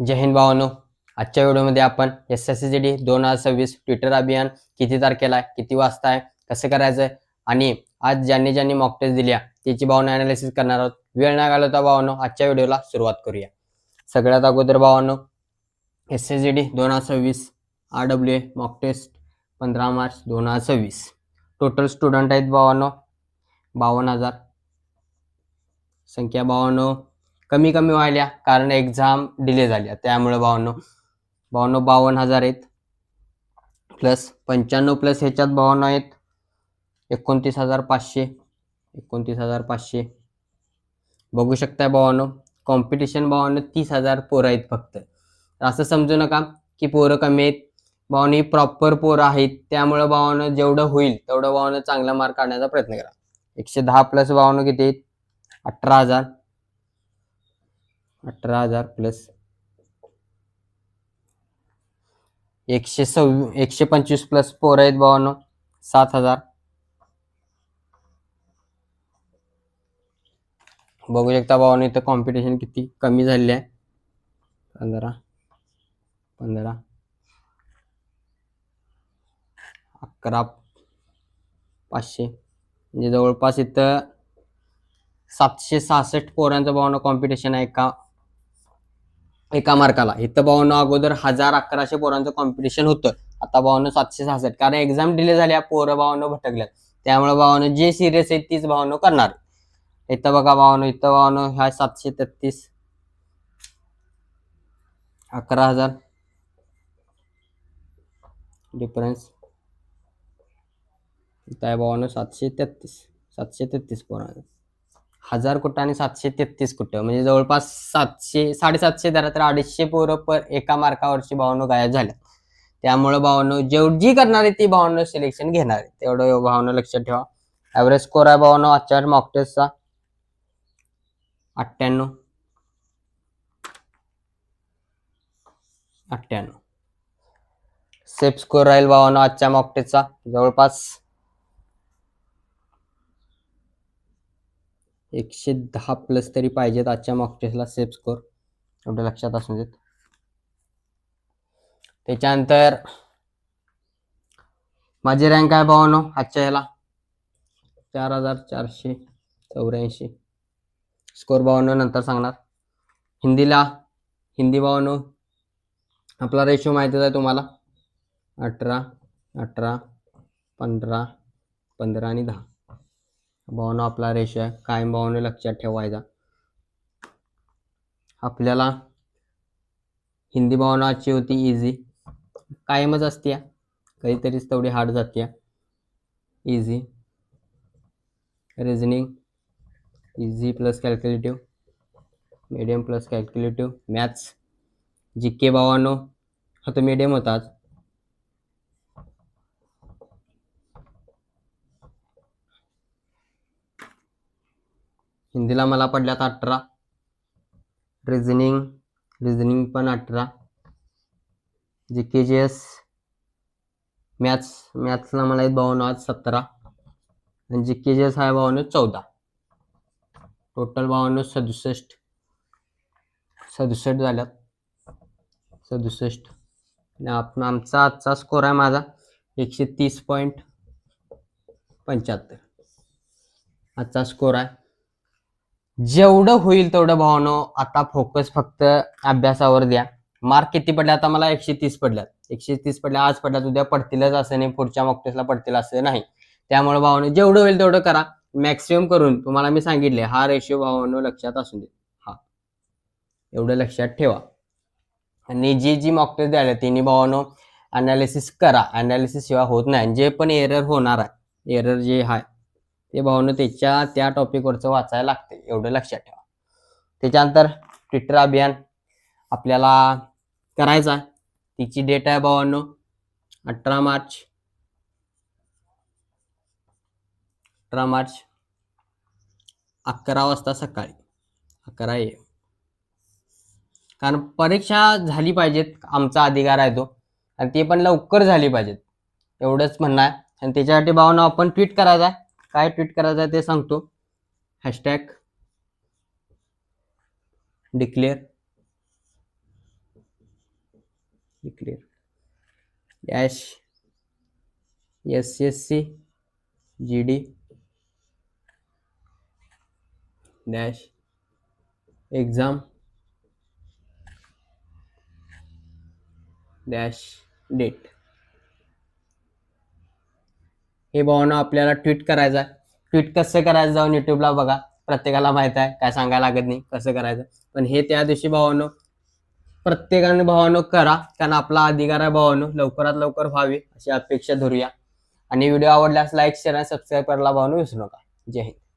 जय हिंद भावांनो. आजच्या व्हिडिओमध्ये आपण SSCGD 2026 ट्विटर अभियान किती तारखेला आहे, किती वाजता आहे, कसं करायचं आहे आणि आज ज्यांनी मॉक टेस्ट दिल्या त्याची भावना अनालिसिस करणार आहोत. वेळ न घालवता भावांनो आजच्या व्हिडिओला सुरुवात करूया. सगळ्यात अगोदर भावांनो SSCGD 2026 RWA mock test 15 March 2026. Total student आहेत भावांनो 52,000. संख्या भावांनो कमी व्हायल्या कारण एक्झाम डिले झाल्या, त्यामुळे भावांनो 52,000 आहेत. प्लस 95 प्लस ह्याच्यात भावांनो आहेत 29,500. बघू शकताय भावांनो कॉम्पिटिशन भावांनो 30,000 पोरं आहेत फक्त. असं समजू नका की पोरं कमी आहेत भावांनो, ही प्रॉपर पोरं आहेत. त्यामुळे भावांनो जेवढं होईल तेवढं भावांनो चांगला मार्क काढण्याचा प्रयत्न करा. 110 प्लस भावांनो किती आहेत 18,000 प्लस 125 प्लस पोरं आहेत भावांनो 7,000. बघू शकता भावांनो इथं कॉम्पिटिशन किती कमी झालेली आहे. 15 11,500 म्हणजे जवळपास इथं 766 पोरांचं भावांनो कॉम्पिटिशन आहे एका मार्काला. इथं भावांनो अगोदर 1,1100 पोरांचं कॉम्पिटिशन होतं, आता भावांनो 766 कारण एक्झाम डिले झाल्या, पोरं भावांनो भटकल्यात. त्यामुळे भावांनो जे सिरियस आहेत तीच भावांनो करणार. इथं बघा भावांनो, इथं भावांनो ह्या 733 11,000 डिफरन्स. इथं आहे भावांनो 733 पोरांचं. 1000 कुठं आणि 733 कुठं, म्हणजे जवळपास 700-750 धरा तर 250 पोरं एका मार्कावरची भावांनो गायब झाल्या. त्यामुळे भावांनो जी करणार आहे ती भावांनो सिलेक्शन घेणार आहे, तेवढं भावांनो लक्षात ठेवा. ॲव्हरेज स्कोर आहे भावांनो आजच्या मॉक टेस्टचा 98. सेफ स्कोर राहील भावांनो आजच्या मॉक टेस्टचा जवळपास 110 प्लस तरी पाहिजेत आजच्या मॉक टेस्टला सेफ स्कोर, एवढं लक्षात असू देत. त्याच्यानंतर माझी रँक आहे भावांनो आजच्या ह्याला 4,484. स्कोर भावांनो नंतर सांगणार. हिंदी भावांनो आपला रेशो माहितीच आहे तुम्हाला 18, 15 आणि 10 भावांनो आपला रेशो आहे. कायम भावांनो लक्षात ठेवायचा. आपल्याला हिंदी भावांनो आजची होती इझी, कायमच असते, काहीतरीच तेवढी हार्ड जाते. Easy reasoning easy plus calculative, medium plus calculative. Maths GK भावांनो हा तो मीडियम होता आज. हिंदीला मला पडल्यात 18. रिझनिंग पण 18. GKGS मॅथ्सला मला आहेत भावांनो आज 17 आणि GKGS आहे भावांनो 14. टोटल भावांनो 67 झाल्यात. 67 आणि आमचा आजचा स्कोर आहे माझा 130.75 आजचा स्कोर आहे. जेवढं होईल तेवढं भावांनो आता फोकस फक्त अभ्यासावर द्या. मार्क किती पडले आता मला 130 पडल्यात. 130 पडल्या, आज पडल्यात, उद्या पडतीलच असं नाही, पुढच्या मॉक टेस्टला पडतील असं नाही. त्यामुळे भावांनो जेवढं होईल तेवढं करा. मॅक्सिमम करून तुम्हाला मी सांगितले हा रेशो भावांनो लक्षात असू दे, हा एवढं लक्षात ठेवा. आणि जी मॉक टेस्ट द्यायला तिन्ही भावांनो अनालिसिस करा. अनालिसिस शिवाय होत नाही. जे पण एरर होणार आहे, एरर जे आहे ते भावांनो त्या टॉपिकवरचं वाचायला लागते, एवढं लक्षात ठेवा. त्याच्यानंतर ट्विटर अभियान आपल्याला करायचा आहे. तिची डेट आहे भावांनो 18 मार्च 11 वाजता सकाळी 11 AM. कारण परीक्षा झाली पाहिजेत, आमचा अधिकार आहे तो, आणि ते पण लवकर झाली पाहिजेत, एवढंच म्हणणं आहे. आणि त्याच्यासाठी भावांनो आपण ट्विट करायचा आहे. काय ट्विट करायचं आहे ते सांगतो. # Declare clear dash SSC GD dash exam dash date. हे भावानं आपल्याला ट्विट करायचं आहे. ट्विट कसं करायचं जाऊन युट्यूबला बघा, प्रत्येकाला माहित आहे, काय सांगायला लागत नाही कसं करायचं. पण हे त्या दिवशी भावानं प्रत्येकाने भावानं करा, कारण आपला अधिकार आहे भावानं, लवकरात लवकर व्हावी अशी अपेक्षा धरूया. आणि व्हिडिओ आवडल्यास लाईक शेअर आणि सबस्क्राईब करायला भावानं विसरू नका. जय हिंद.